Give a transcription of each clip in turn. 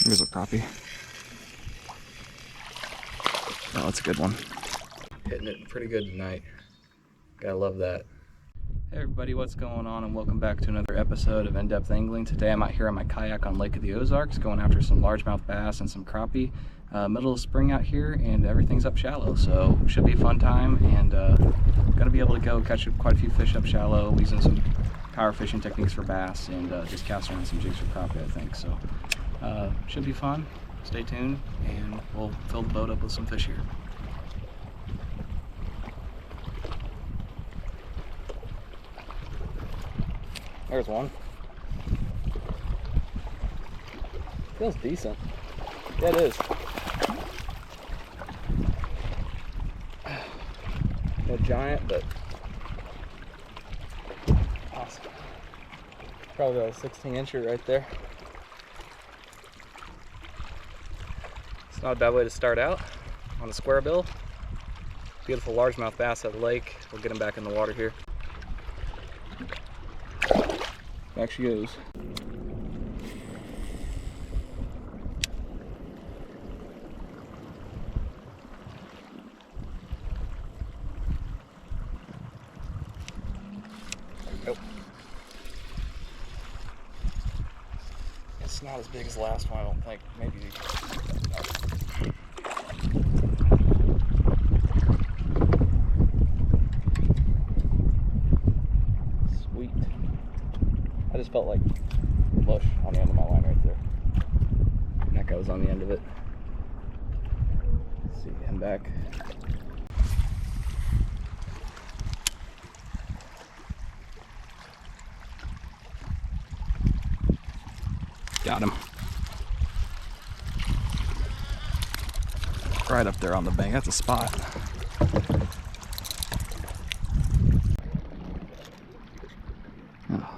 Here's a crappie. Oh, that's a good one. Hitting it pretty good tonight. Gotta love that. Hey everybody, what's going on, and welcome back to another episode of In-Depth Angling. Today I'm out here on my kayak on Lake of the Ozarks, going after some largemouth bass and some crappie. Middle of spring out here, and everything's up shallow, so should be a fun time. And gonna be able to go catch quite a few fish up shallow, using some power fishing techniques for bass, and just casting around some jigs for crappie, I think. So should be fun. Stay tuned, and we'll fill the boat up with some fish here. There's one. Feels decent. Yeah, it is. No giant, but awesome. Probably a 16-incher right there. It's not a bad way to start out on a square bill. Beautiful largemouth bass at the lake. We'll get him back in the water here. Back she goes. There we go. It's not as big as the last one, I don't think. Maybe. Sweet. I just felt like mush on the end of my line right there. And that guy was on the end of it. Let's see him back. Got him. Right up there on the bank. That's a spot.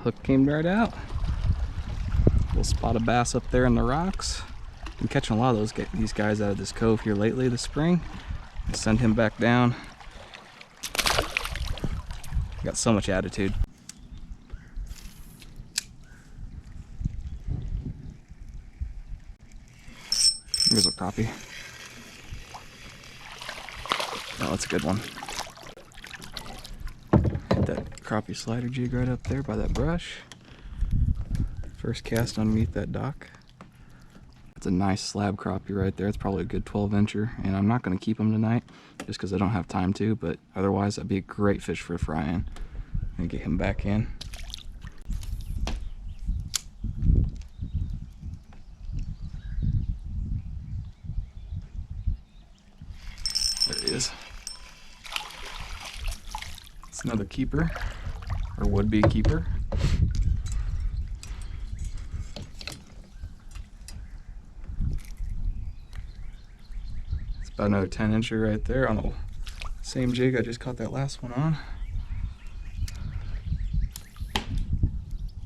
Hook came right out. We'll spot a bass up there in the rocks. Been catching a lot of these guys out of this cove here lately this spring. I'll send him back down. Got so much attitude. Here's a crappie. Oh, that's a good one. That crappie slider jig right up there by that brush. First cast underneath that dock. That's a nice slab crappie right there. It's probably a good 12-incher, and I'm not going to keep them tonight just because I don't have time to, but otherwise that'd be a great fish for a fry-in. And get him back in. There he is. It's another keeper, or would-be keeper. It's about another 10-incher right there on the same jig I just caught that last one on. I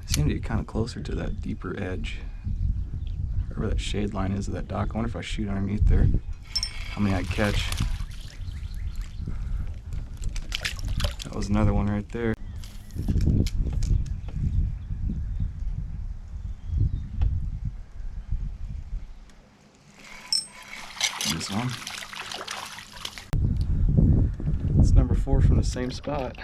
seem to get kind of closer to that deeper edge, wherever that shade line is of that dock. I wonder if I shoot underneath there, how many I'd catch. That was another one right there. This one. It's number 4 from the same spot.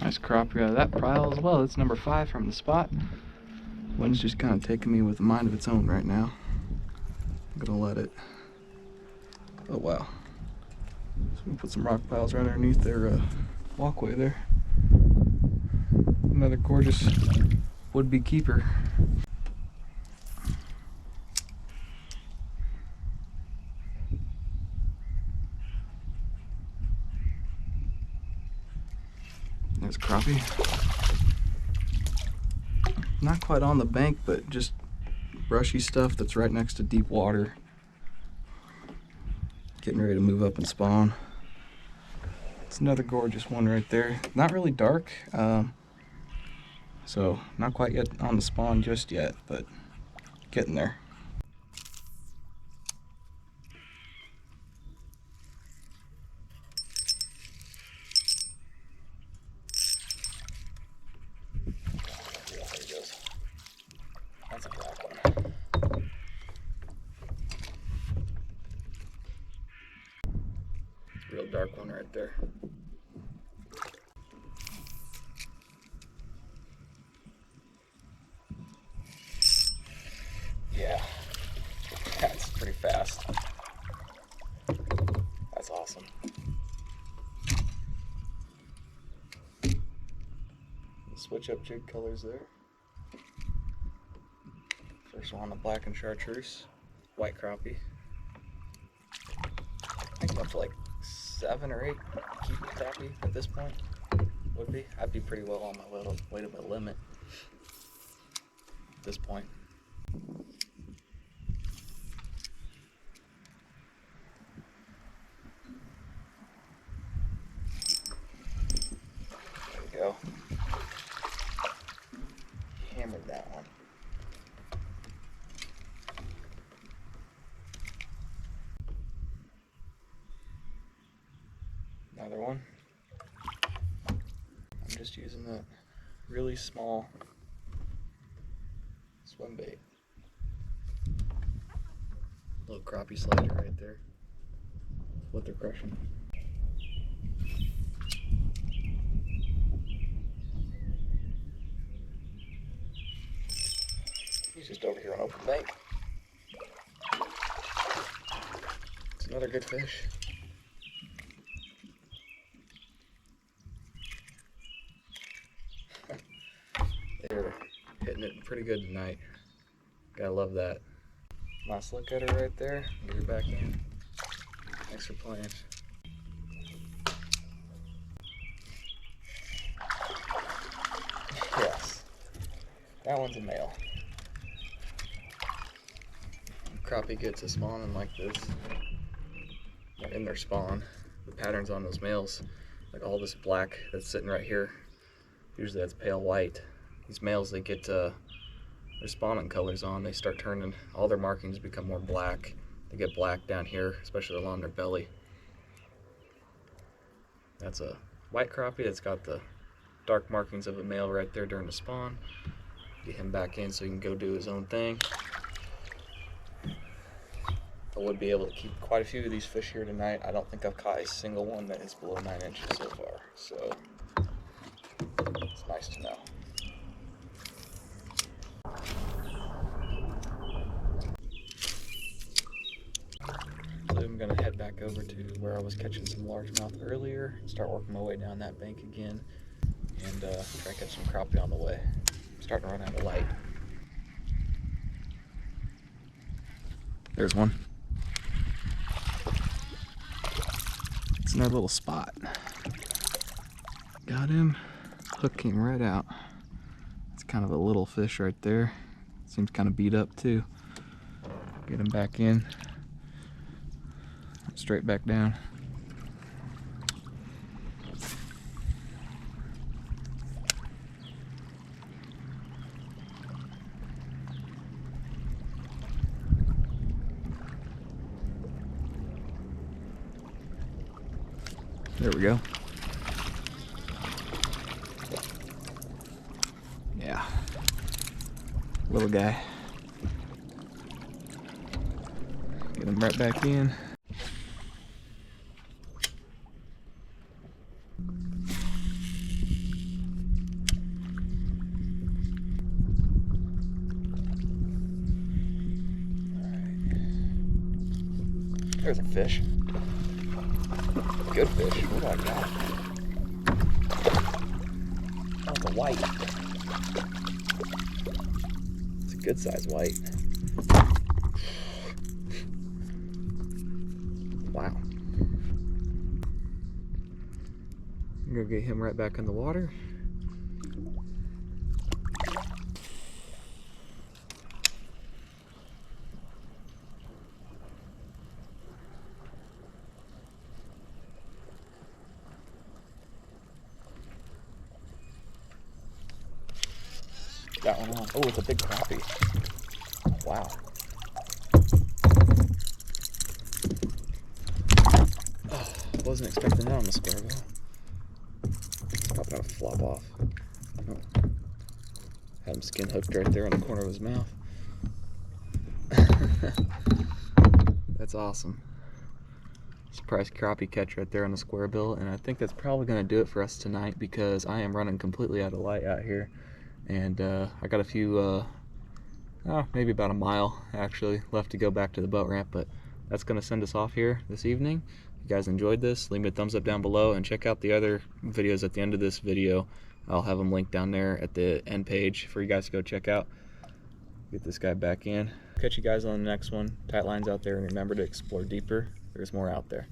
Nice crappie out of that pile as well. It's number 5 from the spot. Wind's just kind of taking me with a mind of its own right now. I'm gonna let it. Oh wow. So we put some rock piles right underneath their walkway there. Another gorgeous would-be keeper. There's a crappie. Not quite on the bank, but just brushy stuff that's right next to deep water. Getting ready to move up and spawn. It's another gorgeous one right there. Not really dark, so not quite yet on the spawn just yet, but getting there. dark one right there. Yeah, that's pretty fast. That's awesome. Switch up jig colors there. First one, the black and chartreuse, white crappie. I think I'm up to like 7 or 8 keep crappie at this point. Would be. I'd be pretty well on my way to my limit at this point. There we go. Hammered that one. Another one. I'm just using the really small swim bait. Little crappie slider right there. That's what they're crushing. He's just over here on open bank. It's another good fish. They're hitting it pretty good tonight. Gotta love that. Nice look at her right there. Get her back in. Thanks for playing. Yes. That one's a male. Crappie gets a spawning like this. In their spawn, the patterns on those males, like all this black that's sitting right here, usually that's pale white. These males, they get their spawning colors on, they start turning, all their markings become more black. They get black down here, especially along their belly. That's a white crappie that's got the dark markings of a male right there during the spawn. Get him back in so he can go do his own thing. I would be able to keep quite a few of these fish here tonight. I don't think I've caught a single one that is below 9 inches so far, so it's nice to know. So I'm going to head back over to where I was catching some largemouth earlier, start working my way down that bank again, and try to catch some crappie on the way. I'm starting to run out of light. There's one. It's another little spot. Got him. Hook came right out. It's kind of a little fish right there. Seems kind of beat up too. Get him back in. Straight back down. There we go. Yeah. Little guy. Get him right back in. There's a fish. Good fish. What do I got? Oh, it's a white. It's a good size white. Wow. I'm gonna get him right back in the water. That one on. Oh, it's a big crappie. Wow. Oh, wasn't expecting that on the squarebill. Probably gotta flop off. Oh. Had him skin hooked right there in the corner of his mouth. That's awesome. Surprise crappie catch right there on the squarebill, and I think that's probably going to do it for us tonight because I am running completely out of light out here, and I got a few, maybe about a mile actually left to go back to the boat ramp, but that's going to send us off here this evening. If you guys enjoyed this, leave me a thumbs up down below and check out the other videos at the end of this video. I'll have them linked down there at the end page for you guys to go check out. Get this guy back in. Catch you guys on the next one. Tight lines out there, and remember to explore deeper. There's more out there.